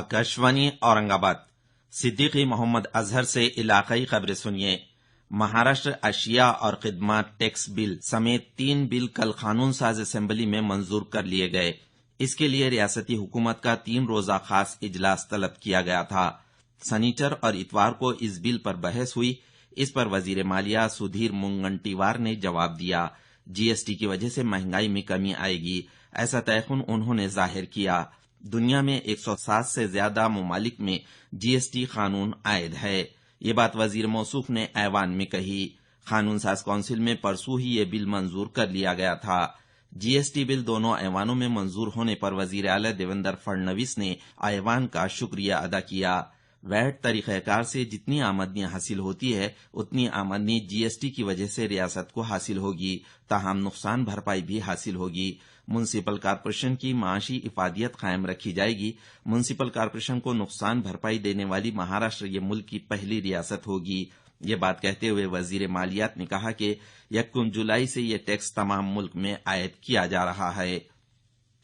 आकाशवाणी औरंगाबाद। सिद्दीकी मोहम्मद अजहर से इलाकाई खबरें सुनिए। महाराष्ट्र अशिया और खिदमत टैक्स बिल समेत 3 बिल कल कानून साज असेंबली में मंजूर कर लिए गए। इसके लिए रियासती हुकूमत का 3 रोजा खास इजलास तलब किया गया था। शनिचर और इतवार को इस बिल पर बहस हुई। इस पर वजीर मालिया सुधीर मुंगंटीवार ने जवाब दिया। जीएसटी की वजह से महंगाई में कमी आएगी, ऐसा तयकुन उन्होंने जाहिर किया। दुनिया में 107 से ज्यादा ममालिक में जीएसटी कानून आयद है। ये बात वजीर मौसूफ ने ऐवान में कही। कानून साज काउंसिल में परसों ही ये बिल मंजूर कर लिया गया था। जीएसटी बिल दोनों ऐवानों में मंजूर होने पर वजीर आला देवेंद्र फडणवीस ने ऐवान का शुक्रिया अदा किया। वैट तरीक़ाकार से जितनी आमदनी हासिल होती है उतनी आमदनी जीएसटी की वजह से रियासत को हासिल होगी, ताहम नुकसान भरपाई भी हासिल होगी। म्यूनिसिपल कॉरपोरेशन की माशी इफादियत कायम रखी जाएगी। म्यूनिसिपल कॉरपोरेशन को नुकसान भरपाई देने वाली महाराष्ट्र ये मुल्क की पहली रियासत होगी। ये बात कहते हुए वजीर मालियात ने कहा कि 1 जुलाई से ये टैक्स तमाम मुल्क में आयद किया जा रहा है।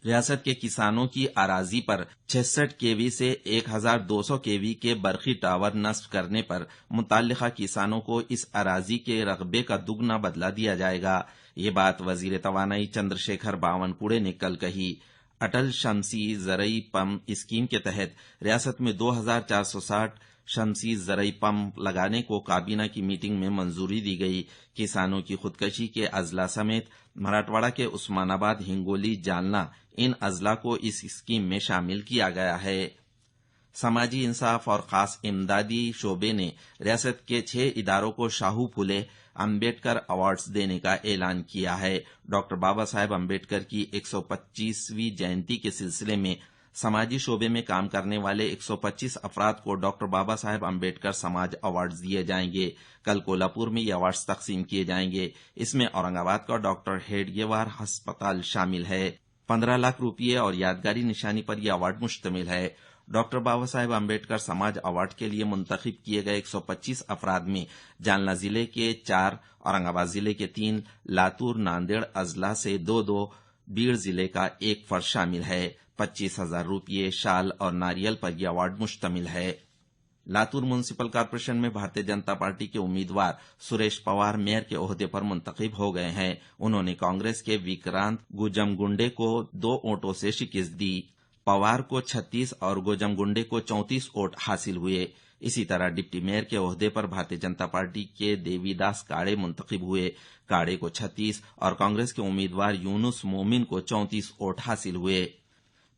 रियासत के किसानों की अराजी पर 66 केवी से 1200 केवी के बरकी टावर नस्ब करने पर मुतल्लिका किसानों को इस अराजी के रकबे का दुगना बदला दिया जाएगा। ये बात वजीर तवानाई चंद्रशेखर बावनकुड़े ने कल कही। अटल शमसी ज़रई पंप स्कीम के तहत रियासत में 2460 शमसी ज़रई पंप लगाने को काबीना की मीटिंग में मंजूरी दी गई। किसानों की खुदकशी के अजला समेत मराठवाड़ा के उस्मानाबाद, हिंगोली, जालना इन अजला को इस स्कीम में शामिल किया गया है। समाजी इंसाफ और खास इमदादी शोबे ने रियासत के 6 इदारों को शाहू फुले अम्बेडकर अवार्ड्स देने का ऐलान किया है। डॉक्टर बाबा साहेब अम्बेडकर की 125वीं जयंती के सिलसिले में समाजी शोबे में काम करने वाले 125 अफराद को डॉक्टर बाबा साहेब अम्बेडकर समाज अवार्ड्स दिए जाएंगे। कल कोल्हापुर में ये अवार्ड्स तकसीम किए जाएंगे। इसमें औरंगाबाद का डॉक्टर हेडगेवार अस्पताल शामिल है। 15 लाख रुपये और यादगारी निशानी पर यह अवार्ड मुश्तमिल है। डॉक्टर बाबा साहेब अम्बेडकर समाज अवार्ड के लिए मुंतखब किए गए 125 अफराद में जालना जिले के 4, औरंगाबाद जिले के 3, लातूर, नांदेड़ अजला से 2-2, बीड़ जिले का 1 फर्द शामिल है। 25,000 रुपये, शाल और नारियल पर यह अवार्ड मुश्तमिल है। लातूर म्यूनिसिपल कॉरपोरेशन में भारतीय जनता पार्टी के उम्मीदवार सुरेश पवार मेयर के ओहदे पर मुंतखब हो गए हैं। उन्होंने कांग्रेस के विक्रांत गुजमगुंडे को 2 वोटों से शिकस्त दी। पवार को 36 और गुजमगुंडे को 34 वोट हासिल हुए। इसी तरह डिप्टी मेयर के ओहदे पर भारतीय जनता पार्टी के देवीदास काड़े मुंतखब हुए। काड़े को 36 और कांग्रेस के उम्मीदवार यूनुस मोमिन को 34 वोट हासिल हुए।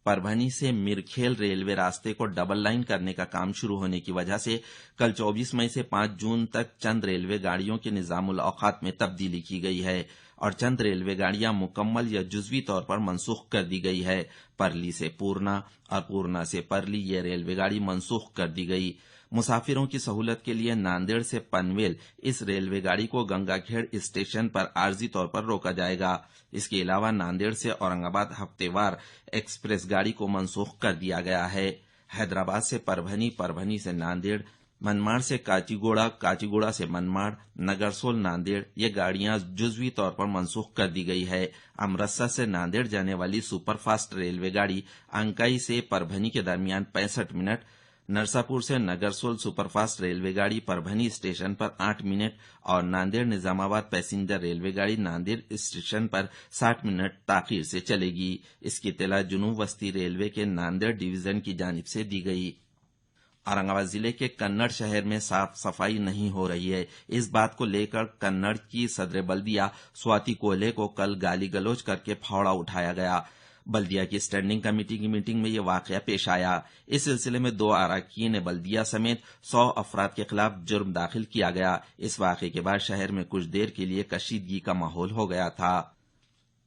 परभनी से मिरखेल रेलवे रास्ते को डबल लाइन करने का काम शुरू होने की वजह से कल 24 मई से 5 जून तक चंद रेलवे गाड़ियों के निजामुल औकात में तब्दीली की गई है और चंद रेलवे गाड़ियां मुकम्मल या जुजवी तौर पर मनसूख कर दी गई है। परली से पूर्णा और पूर्णा से परली ये रेलवे गाड़ी मनसूख कर दी गई। मुसाफिरों की सहूलत के लिए नांदेड़ से पनवेल इस रेलवे गाड़ी को गंगाखेड़ स्टेशन पर आर्जी तौर पर रोका जाएगा। इसके अलावा नांदेड़ से औरंगाबाद हफ्तेवार एक्सप्रेस गाड़ी को मनसूख कर दिया गया है। हैदराबाद से परभनी, परभनी से नांदेड़, मनमाड़ से काचीगुड़ा, काचीगुड़ा से मनमाड़, नगरसोल नांदेड़ ये गाड़ियां जुजवी तौर पर मनसूख कर दी गई है। अमृतसर से नांदेड़ जाने वाली सुपरफास्ट रेलवे गाड़ी अंकाई से परभनी के दरमियान 65 मिनट, नरसापुर से नगरसोल सुपरफास्ट रेलवे गाड़ी परभनी स्टेशन पर 8 मिनट और नांदेड़ निजामाबाद पैसेंजर रेलवे गाड़ी नांदेड़ स्टेशन पर 60 मिनट ताखीर से चलेगी। इसकी इत्तला जुनूब वस्ती रेलवे के नांदेड़ डिवीजन की जानिब से दी गई। औरंगाबाद जिले के कन्नड़ शहर में साफ सफाई नहीं हो रही है। इस बात को लेकर कन्नड़ की सदर बल्दिया स्वाति कोल्हे को कल गाली गलौज करके फावड़ा उठाया गया। बल्दिया की स्टैंडिंग कमेटी की मीटिंग में यह वाकया पेश आया। इस सिलसिले में 2 अरकान बल्दिया समेत 100 अफराद के खिलाफ जुर्म दाखिल किया गया। इस वाकये के बाद शहर में कुछ देर के लिए कशीदगी का माहौल हो गया था।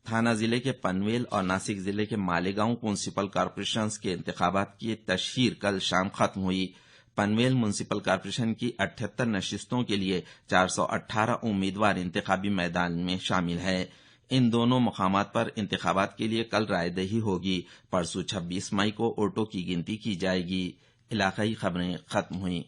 थाना जिले के पनवेल और नासिक जिले के मालेगांव म्यूनिसिपल कॉरपोरेशन के इंतखाबात की तशहीर कल शाम खत्म हुई। पनवेल म्यूनिसिपल कॉरपोरेशन की 78 नशिस्तों के लिए 418 उम्मीदवार इंतखाबी मैदान में शामिल हैं। इन दोनों मकामात पर इंतखाबात के लिए कल रायदही होगी। परसों 26 मई को वोटों की गिनती की जाएगी। इलाकाई खबरें खत्म हुई।